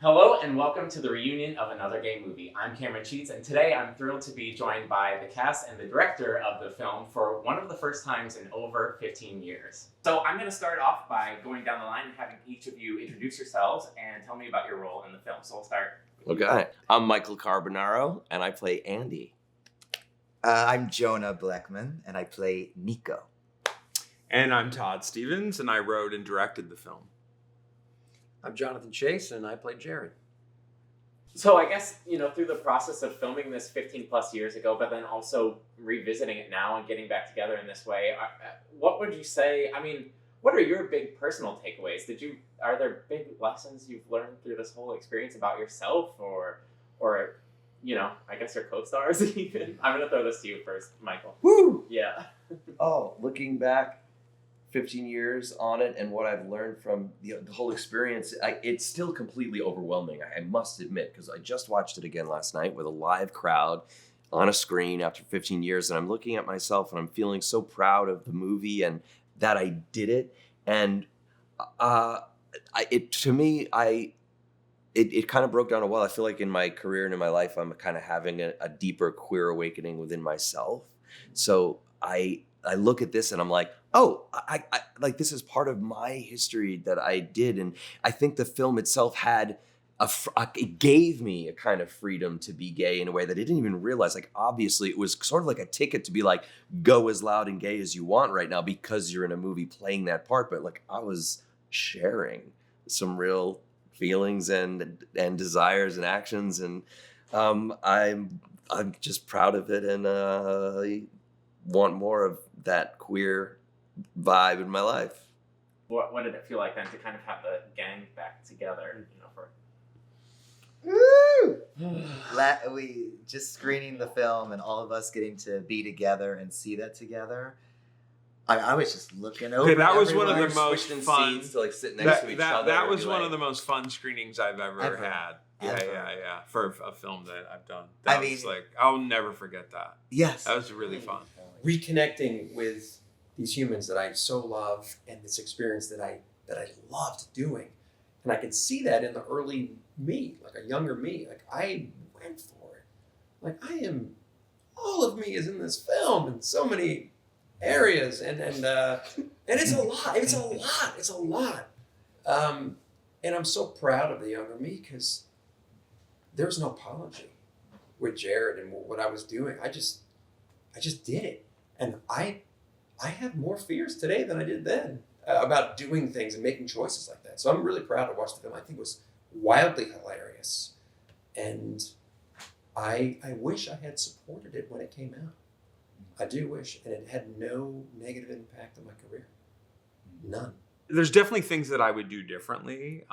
Hello and welcome to the reunion of Another Gay Movie. I'm Cameron Cheats, and today I'm thrilled to be joined by the cast and the director of the film for one of the first times in over 15 years. So I'm going to start off by going down the line and having each of you introduce yourselves and tell me about your role in the film. So we'll start with you. Okay. I'm Michael Carbonaro, and I play Andy. I'm Jonah Blackman, and I play Nico. And I'm Todd Stevens, and I wrote and directed the film. I'm Jonathan Chase, and I play Jared. So I guess, through the process of filming this 15 plus years ago, but then also revisiting it now and getting back together in this way, what would you say, what are your big personal takeaways? Are there big lessons you've learned through this whole experience about yourself or I guess your co-stars even? I'm going to throw this to you first, Michael. Woo! Yeah. Looking back 15 years on it and what I've learned from the whole experience, it's still completely overwhelming, I must admit, because I just watched it again last night with a live crowd on a screen after 15 years, and I'm looking at myself and I'm feeling so proud of the movie and that I did it. And it kind of broke down a well. I feel like in my career and in my life, I'm kind of having a deeper queer awakening within myself. So I look at this and I'm like, oh, I like this is part of my history that I did. And I think the film itself had it gave me a kind of freedom to be gay in a way that I didn't even realize. Like, obviously it was sort of like a ticket to be like, go as loud and gay as you want right now because you're in a movie playing that part. But like, I was sharing some real feelings and desires and actions. And I'm just proud of it. And I want more of that queer vibe in my life. What did it feel like then to kind of have the gang back together, for... Woo! We just screening the film and all of us getting to be together and see that together. I was just looking over. Okay, that was everyone. one of the most fun. Seats to like sit next to each other. That was one of the most fun screenings I've ever had. Ever. Yeah. For a film that I've done. I'll never forget that. Yes. That was really fun. Reconnecting with these humans that I so love and this experience that I loved doing. And I could see that in the early me, like a younger me. Like, I went for it. Like, all of me is in this film in so many areas. And it's a lot. It's a lot. And I'm so proud of the younger me because there was no apology with Jared and what I was doing. I just did it. And I have more fears today than I did then about doing things and making choices like that. So I'm really proud to watch the film. I think it was wildly hilarious. And I wish I had supported it when it came out. I do wish. And it had no negative impact on my career. None. There's definitely things that I would do differently.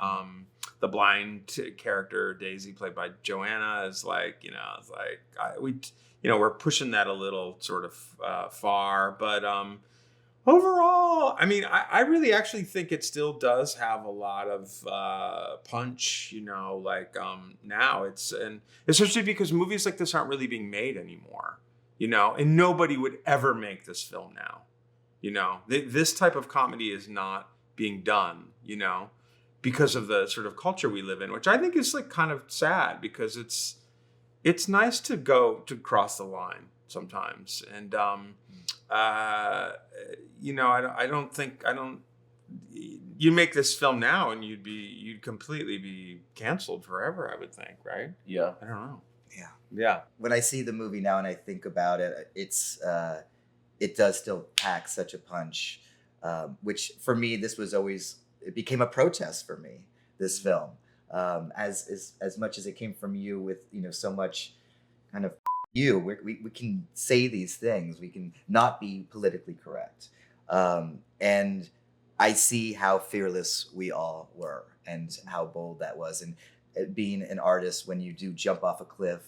The blind character, Daisy, played by Joanna, is like, we're pushing that a little sort of far. But overall, I really actually think it still does have a lot of punch, now and especially because movies like this aren't really being made anymore, and nobody would ever make this film now. This type of comedy is not being done, because of the sort of culture we live in, which I think is like kind of sad because it's nice to cross the line sometimes. And, you make this film now and you'd completely be canceled forever, I would think, right? Yeah. I don't know. Yeah. When I see the movie now and I think about it, it does still pack such a punch, which for me, it became a protest for me, this film. As much as it came from you with, so much kind of we can say these things. We can not be politically correct. And I see how fearless we all were and how bold that was. And being an artist, when you do jump off a cliff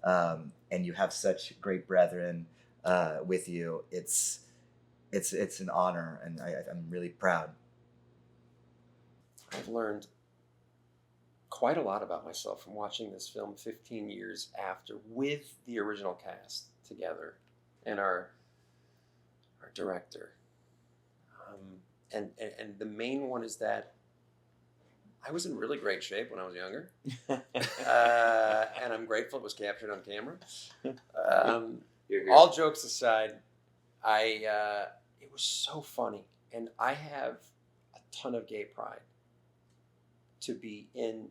and you have such great brethren with you, it's an honor. And I'm really proud. I've learned quite a lot about myself from watching this film 15 years after with the original cast together and our director. And the main one is that I was in really great shape when I was younger, and I'm grateful it was captured on camera. All jokes aside, it was so funny, and I have a ton of gay pride to be in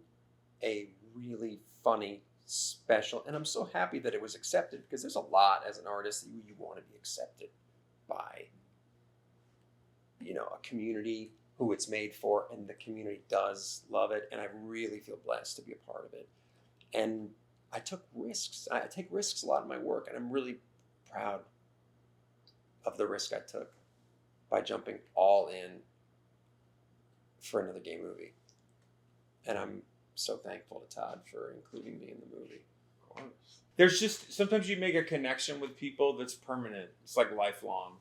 a really funny special, and I'm so happy that it was accepted, because there's a lot as an artist that you want to be accepted by, a community who it's made for, and the community does love it, and I really feel blessed to be a part of it. And I took risks. I take risks a lot in my work, and I'm really proud of the risk I took by jumping all in for another gay movie. And I'm so thankful to Todd for including me in the movie. Of course. There's just, sometimes you make a connection with people that's permanent. It's like lifelong,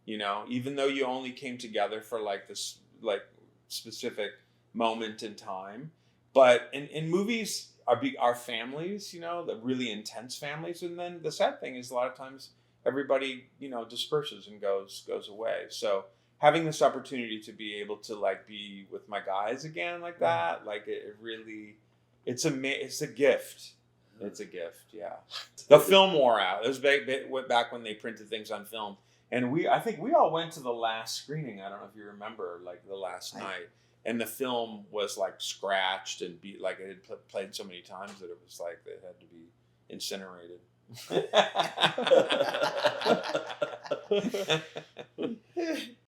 even though you only came together for like this, like specific moment in time. But in movies, our families, the really intense families. And then the sad thing is a lot of times everybody, disperses and goes away. So having this opportunity to be able to like be with my guys again like that, like it really, it's a gift. It's a gift, yeah. The film wore out. It was back when they printed things on film, and I think we all went to the last screening. I don't know if you remember, like the last night, and the film was like scratched and it had played so many times that it was like it had to be incinerated.